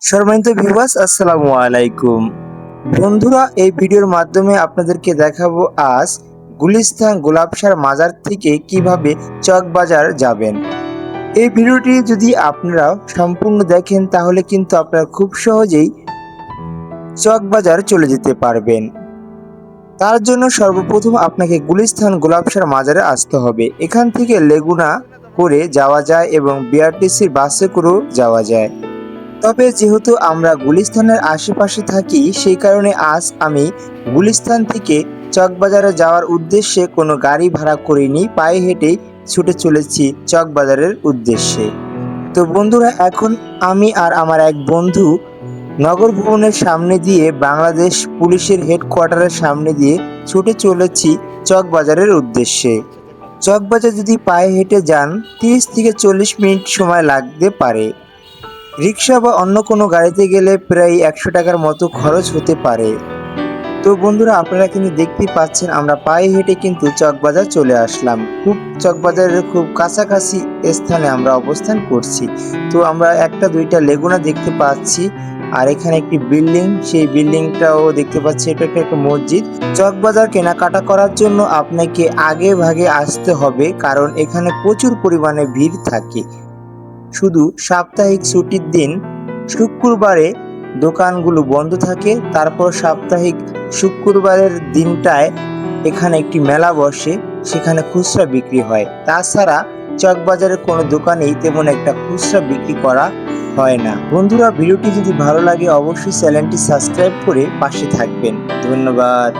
সম্মানিত ভিউয়ার্স, আসসালামু আলাইকুম। বন্ধুরা, এই ভিডিওর মাধ্যমে আপনাদেরকে দেখাবো আজ গুলিস্তান গোলাপসার মাজার থেকে কিভাবে চকবাজার যাবেন। এই ভিডিওটি যদি আপনারা সম্পূর্ণ দেখেন তাহলে কিন্তু আপনারা খুব সহজেই চকবাজার চলে যেতে পারবেন। তার জন্য সর্বপ্রথম আপনাকে গুলিস্তান গোলাপসার মাজারে আসতে হবে। এখান থেকে লেগুনা করে যাওয়া যায় এবং বিআরটিসির বাসে করেও যাওয়া যায়। তবে যেহেতু আমরা গুলিস্তানের আশেপাশে থাকি, সেই কারণে আজ আমি গুলিস্তান থেকে চকবাজারে যাওয়ার উদ্দেশ্যে কোনো গাড়ি ভাড়া করিনি, পায়ে হেঁটেই ছুটে চলেছি চকবাজারের উদ্দেশ্যে। তো বন্ধুরা, এখন আমি আর আমার এক বন্ধু নগর ভবনের সামনে দিয়ে, বাংলাদেশ পুলিশের হেডকোয়ার্টারের সামনে দিয়ে ছুটে চলেছি চকবাজারের উদ্দেশ্যে। চকবাজার যদি পায়ে হেঁটে যান 30 থেকে 40 মিনিট সময় লাগতে পারে। রিক্সা বা অন্য কোনো গাড়িতে গেলে প্রায় 100 টাকার মতো খরচ হতে পারে। তো বন্ধুরা, আপনারা কিন্তু দেখতেই পাচ্ছেন আমরা পায়ে হেঁটে কিন্তু চকবাজার চলে আসলাম। চকবাজারের খুব কাছাকাছি স্থানে আমরা অবস্থান করছি। তো আমরা একটা দুইটা লেগুনা দেখতে পাচ্ছি, আর এখানে একটি বিল্ডিং, সেই বিল্ডিংটাও দেখতে পাচ্ছি। এটা একটা মসজিদ। চকবাজার কেনাকাটা করার জন্য আপনাকে আগে ভাগে আসতে হবে, কারণ এখানে প্রচুর পরিমাণে ভিড় থাকে। শুধু সাপ্তাহিক ছুটির দিন শুক্রবারে দোকানগুলো বন্ধ থাকে। তারপর সাপ্তাহিক শুক্রবারের দিনটায় এখানে একটি মেলা বসে, সেখানে খুচরা বিক্রি হয়। তাছাড়া চকবাজারের কোনো দোকানেই তেমন একটা খুচরা বিক্রি করা হয় না। বন্ধুরা, ভিডিওটি যদি ভালো লাগে অবশ্যই চ্যানেলটি সাবস্ক্রাইব করে পাশে থাকবেন। ধন্যবাদ।